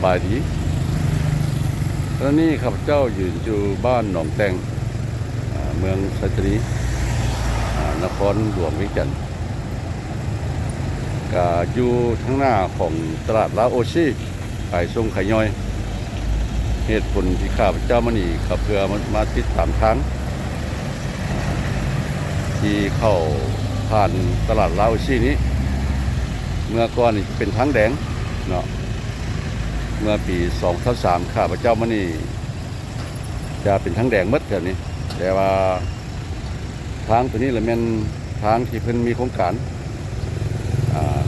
บายดีตอนนี้ข้าพเจ้ายืนอยู่บ้านหนองแตงเมืองสัตรีนครหลวงวิจันทร์ก็อยู่ทั้งหน้าของตลาดลาโอชีขายส่งขายย่อยเหตุผลที่ข้าพเจ้ามานี่ก็เพื่อมาติดตามทางที่เข้าผ่านตลาดลาโอชีนี้เมื่อก่อนนี่เป็นทางแดงเนาะเมื่อปี2003ข้าพเจ้ามานี่จะเป็นทางแดงหมดแบบนี้แต่ว่าทางตัวนี้แหละแม่นทางที่เพิ่นมีโครงการ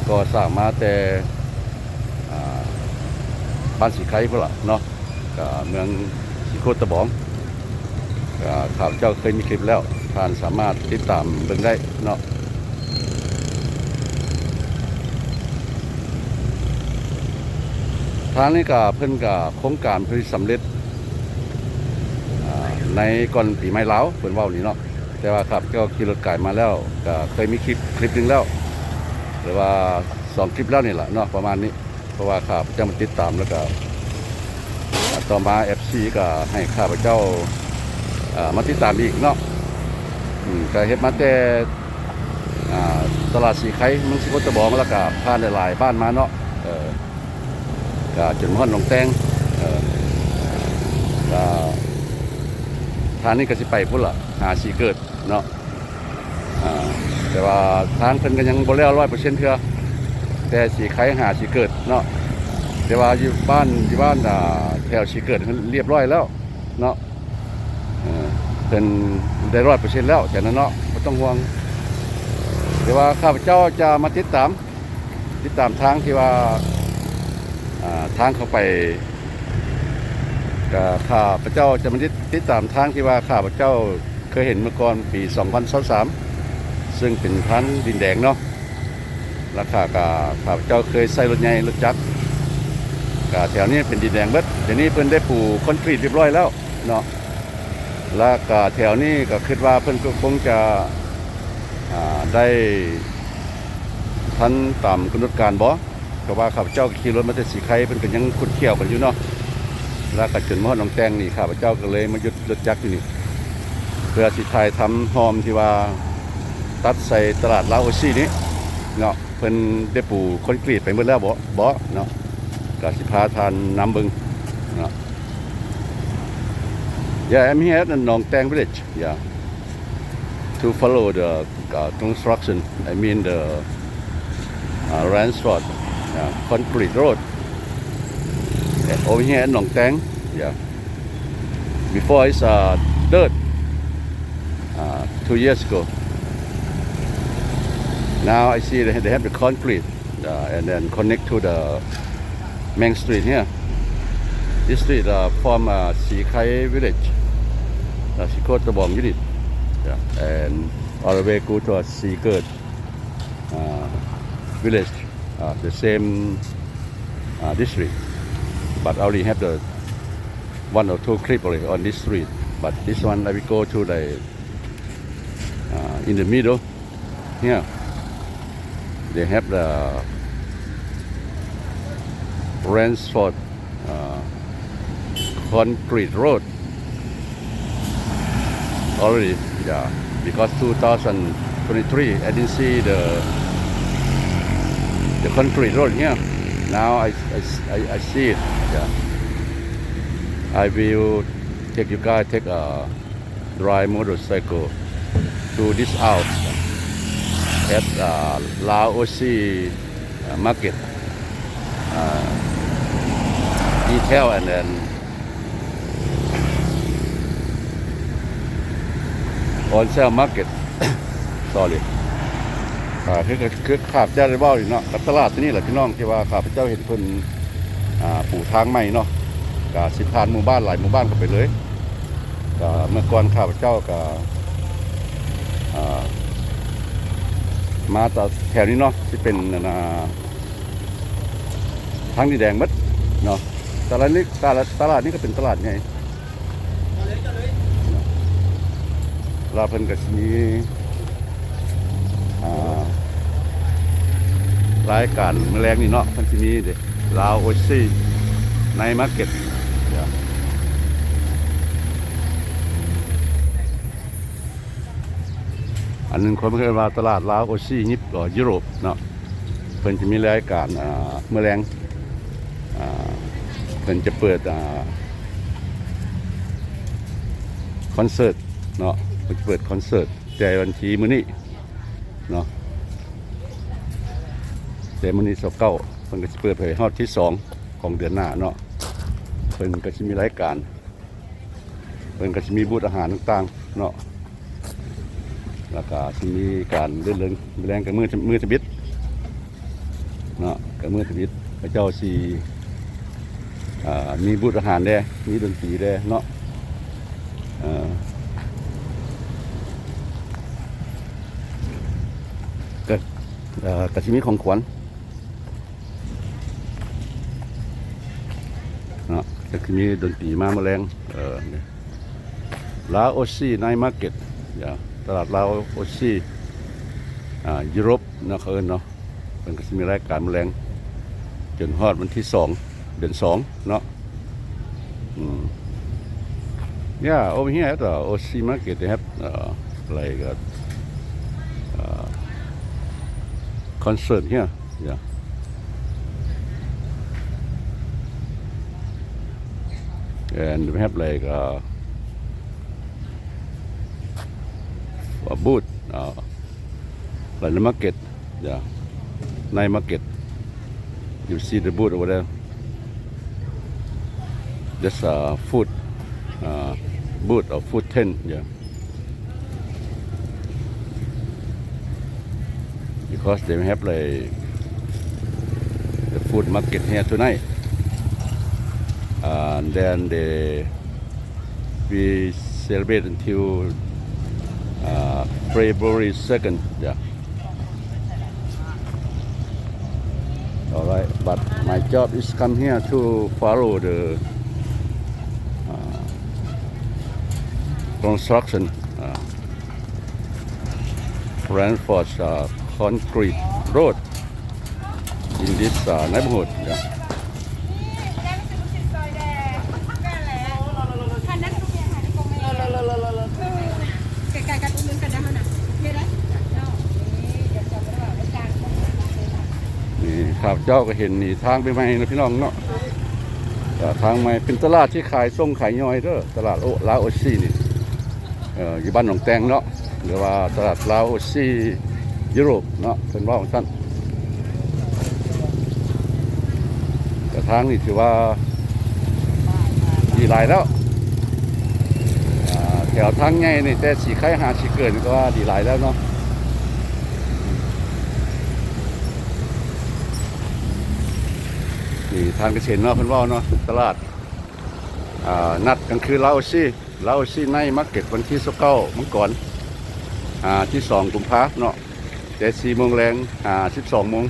ก็สร้างมาแต่บ้านสีไข่พุ่นล่ะเนาะก็เมืองสีโคตะบองก็ข้าพเจ้าเคยมีคลิปแล้วท่านสามารถติดตามเบิ่งได้เนาะทางนี้ก็เพิ่นก็โครงการเพิ่นสำเร็จในก่อนปีใหม่ลาวเพิ่นเว้านี่เนาะแต่ว่าครับก็ขี่รถไก่มาแล้วก็เคยมีคลิปนึงแล้วหรือว่า2คลิปแล้วนี่ล่ะเนาะประมาณนี้เพราะว่าข้าพเจ้ามาติดตามแล้วก็ต่อมา FC ก็ให้ข้าพเจ้ามาติดตามอีกเนาะก็เฮ็ดมาแต่ตลาดสีไข่เมืองสิโคตะบองแล้วก็ผ่านหลายๆบ้านมาเนาะก็จนฮอดหนองแตงก็ทางนี้ก็สิไปพุ่นล่ะหาสีเกิดเนาะแต่ว่าทางเพิ่นก็ยังบ่แล้ว 100% เทื่อแต่สีไข่หาสีเกิดเนาะแต่ว่าอยู่บ้านแถวสีเกิดเรียบร้อยแล้วเนาะเพิ่นได้ 100% แล้วแต่นั้นเนาะบ่ต้องห่วงแต่ว่าข้าพเจ้าจะมาติดตามทางที่ว่าทางเข้าไปก็ข้าพเจ้าจะมาติดตามทางที่ว่าข้าพเจ้าเคยเห็นเมื่อก่อนปี2023ซึ่งเป็นทางดินแดงเนาะราคาก็ข้าพเจ้าเคยใช้รถใหญ่รถจักรก็แถวนี้เป็นดินแดงเบิดเดี๋ยวนี้เพิ่นได้ปูคอนกรีตเรียบร้อยแล้วเนาะแล้วก็แถวนี้ก็คิดว่าเพิ่นก็คงจะได้ทันตามกำหนดการบ่ก็ว่าข้าพเจ้าขี่รถมาแต่สีไข่เพิ่นก็ยังขุดเขี้ยวกันอยู่เนาะแล้วก็จนมาฮอดหนองแตงนี่ข้าพเจ้าก็เลยมาหยุดรถจักรอยู่นี่เพื่อสิถ่ายทำหอมที่ว่าตัดใส่ตลาดลาโอชีนี้เนาะเพิ่นได้ปูคอนกรีตไปหมดแล้วบ่เนาะก็สิพาทานน้ำเบิ่งเนาะ Yeah, I'm here at Nong Teng village. Yeah. To follow the construction, I mean the Ransford concrete road. Over here at Nong Teng, yeah. Before it's dirt 2 years ago. Now I see they have the concrete and then connect to the main street here. This street from Sikai village, Sikot Bong unit, and all the way go to Sikert village, the same district. But I already have the 1 or 2 clip already on this street. But this one I will go to the in the middle here. They have the Ransford concrete road already, yeah, because 2023 I didn't see the concrete road here. Now I see it. Yeah, I will take you guys take a dry motorcycle to this house at Laosi market. Detail and then on sale market. Sorry. คือข้าพเจ้าได้บอกอยู่เนาะกับตลาดที่นี่แหละพี่น้องที่ว่าข้าพเจ้าเห็นเพิ่นปูทางใหม่เนาะก็สิผ่านหมู่บ้านหลายหมู่บ้านเข้าไปเลยก็เมื่อก่อนข้าพเจ้าก็มาต่อแถวนี้เนาะที่เป็นทางดินแดงหมดเนาะตลาดนี้ก็เป็นตลาดไงลาเพิ่นก็สิมีรายการแมลงนี่เนาะเพิ่นสิมีเด้ลาวโอซี ในมาร์เก็ตอันนึงคนเรียกว่าตลาดลาวโอซียิปยุโรปเนาะเพิ่นจะมีรายการเมื่อแรงเพิ่นจะเปิดคอนเสิร์ตเนาะเพิ่นเปิดคอนเสิร์ตแต่วันที่มื้อนี้เนาะแต่มื้อนี้29เพิ่นก็สิเปิดเผยฮอดที่2ของเดือนหน้าเนาะเพิ่นก็สิมีรายการเพิ่นก็สิมีบูธอาหารต่างๆเนาะแล้วก็สิมีการเรื่องแรงกับมือทบิดเนาะกับมือทบิดพระเจ้าสิมีบูธอาหารแด้มีดนตรีแด้เนาะก็สิมีของขวัญเนาะก็คือมีดนตรีมาแมลงลาวโอซีไนท์มาร์เก็ตตลาดลาวโอซียุโรปเนาะเขาเอิ้นเนาะเพิ่นก็สิมีรายการแมลงจนฮอดวันที่2เดือน2เนาะYeah, over here at the OC Market, they have like concert here. Yeah. And we have like a booth, like the market. Yeah, night market. You see the booth over there. Just food. Booth of food tent, yeah. Because they have like the food market here tonight, and then we celebrate until February 2nd, yeah. All right, but my job is come here to follow the construction reinforced concrete road in this neighborhood. Yeah. นี่ข้าพเจ้าก็เห็นนี่ทางไปใหม่นะพี่น้องเนาะทางใหม่เป็นตลาดที่ขายส่งขายย่อยเด้อตลาดลาวโอซีนี่อยู่บ้านหนองแตงเนาะหรือว่าตลาดลาวโอซียุโรปเนาะเป็นว่าของท่านแต่ทางนี่ถือว่าดีหลายแล้วแถวทางใหญ่นี่แต่สีไข่หาสีเกินก็ว่าดีหลายแล้วเนาะนี่ทางเกษตรเนาะเพิ่นว่าเนาะตลาดนัดกันคือลาวโอซีในมาร์เก็ตวันที่29มื้อก่อนที่2กุมภาพันธ์เนาะแต่4:00 นแรง12:00 น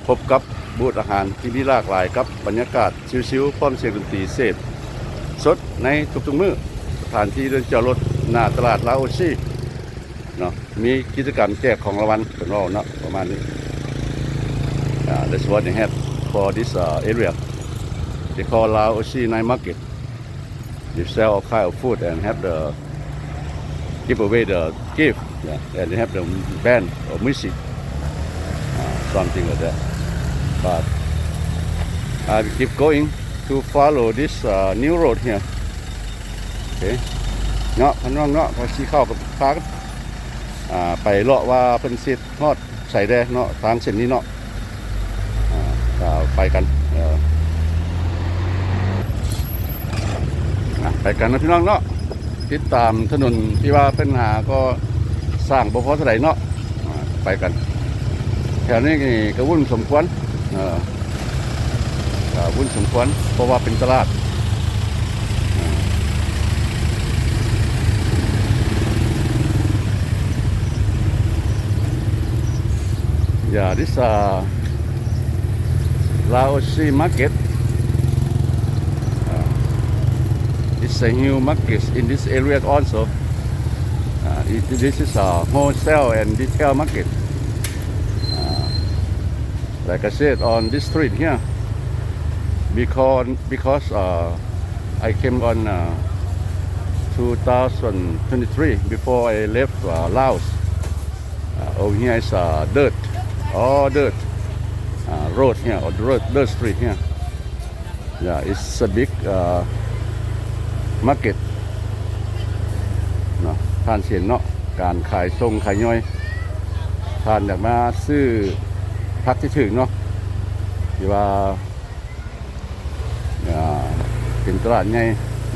พบกับบูธอาหารที่มีหลากหลายกับบรรยากาศชิลๆพร้อมเสียงดนตรีเสพสดในทุกๆมื้อสถานที่เดินจอดรถหน้าตลาดลาวโอซีเนาะมีกิจกรรมแจกของรางวัลเป็นว่าเนาะประมาณนี้that's what they have for this area they call Lao Osi Night Market. They sell all kind of food and have the give away the gift, yeah, and they have the band or music, something like that. But I keep going to follow this new road here. Okay, เนาะพันว่างเนาะพอชี้เข้ากับพาไปเลาะว่าเพิ่นสิฮอดใส่แดเนาะทางเส้นนี้เนาะไปกันไปกันนะพี่น้องเนาะติดตามถนนที่ว่าเป็นหาก็สร้างบ่พอเท่าไหร่เนาะไปกันแถวนี้ก็วุ่นสมควรวุ่นสมควรเพราะว่าเป็นตลาดthis Laosi market. It's a new market in this area also. This is a wholesale and retail market. Like I said, on this street here, because I came on 2023 before I left Laos. Over here is dirt, all dirt road here, or dirt street here. Yeah, it's a big market เนาะท่านเห็นเนาะการขายส่งขายย่อยท่านอยากมาซื้อพักที่ถึงเนาะที่ว่าเป็นตลาดใหญ่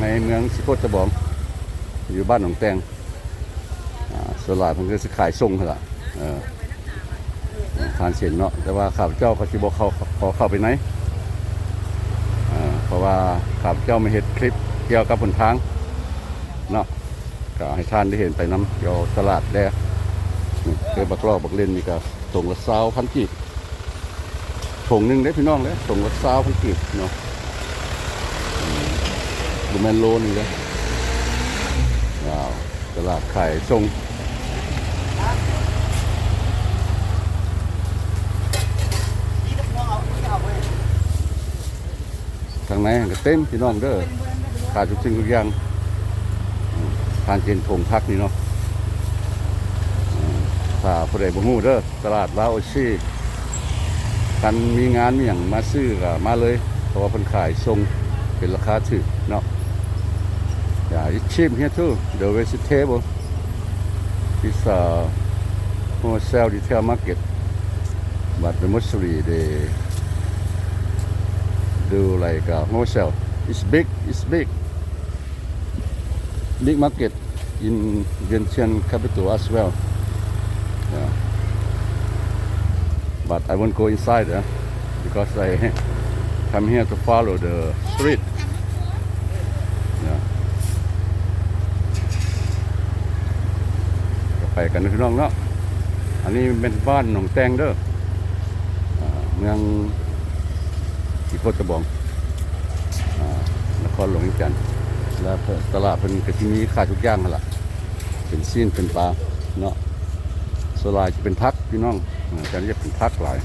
ในเมืองสิโคตะบองอยู่บ้านหนองแตงสลาดเพิ่นก็สิขายส่งหั่นล่ะท่านเห็นเนาะแต่ว่าข้าพเจ้าก็สิบ่เข้าไปไหนเพราะว่าข้าพเจ้ามาเฮ็ดคลิปเกี่ยวกับบนทางเนาะก็ให้ท่านได้เห็นไปนำเกี่ยวตลาดแลคือบักลอกบักเล่นนี่ก็ส่งละ20,000กีบถุงนึงเด้พี่น้องเด้ส่งละ20,000กีบเนาะบ่แม่นโลนึงเด้ว้าวตลาดขายส่งทางไหนก็เต็มพี่น้องเด้อขาดทุกสิ่งทุกอย่างทานเจนถงพักนี่เนาะถ้าผู้ใดบ่ฮู้เด้อตลาดลาวโอชิกันมีงานมีหยังมาซื้อก็มาเลยเพราะว่าเพิ่นขายส่งเป็นราคาถูกเนาะit's cheap here too the vegetable is wholesale retail market but the mostly they do like wholesale it's big market in Vientiane capital as well yeah. But I won't go inside because I come here to follow the street yeah. ไปกันพี่น้องเนาะอันนี้เป็นบ้านหนองแตงเด้อเมืองสิโคตะบองนครหลวงวิจันทร์แล้วตลาดเพิ่นก็สิมีขายทุกอย่างหั่นล่ะเป็นซีนเป็นปลาเนาะส่วนหลายจะเป็นผักพี่น้องแต่นี่จะเป็นผักหลาย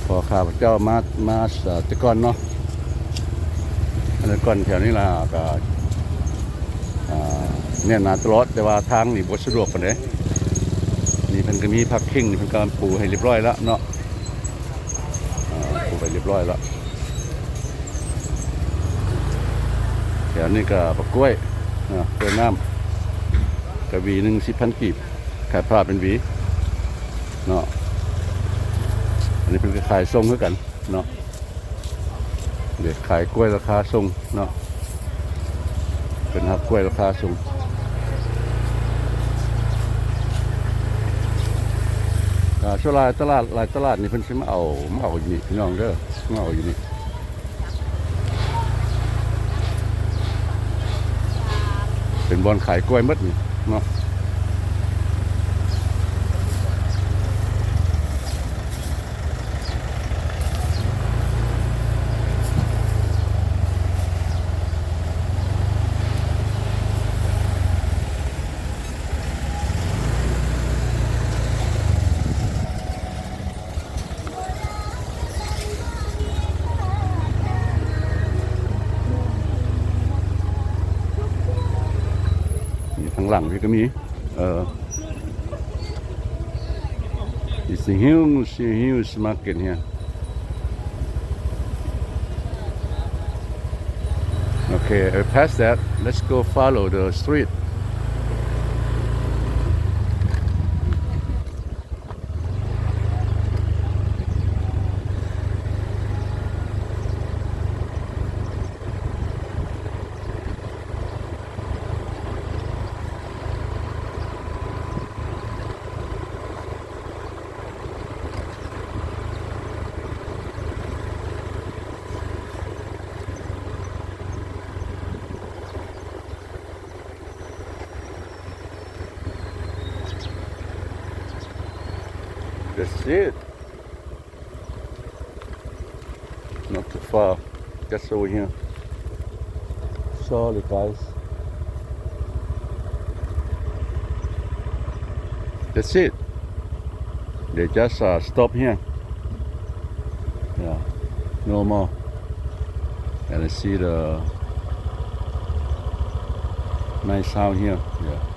พอข้าพเจ้ามาแต่ก่อนเนาะอันนั้นก่อนแถวนี้ล่ะก็เนี่ยนาตลอดแต่ว่าทางนี่บ่สะดวกปานใดนี่เพิ่นก็มีผักขิงนี่เพิ่นก็ปูให้เรียบร้อยแล้วเนาะปูไปเรียบร้อยแล้วแถวนี้ก็บักกล้วยกล้วยน้ำกะหวีนึง 10,000 กีบขายพลาดเป็นหวีเนาะอันนี้เพิ่นก็ขายส่งคือกันเนาะเดี๋ยวขายกล้วยราคาส่งเนาะเป็นฮับกล้วยราคาส่งช่วงหลายตลาดนี่เพิ่นสิมาเอาอยู่นี่พี่น้องเด้อมาเอาอยู่นี่เป็นบ่อนขายกล้วยหมดนี่เนาะทางหลังนี่ก็มีit's a huge market here okay past that let's go follow the street That's it. Not too far. Just over here. Sorry, guys. That's it. They just stop here. Yeah, no more. And I see the nice house here. Yeah.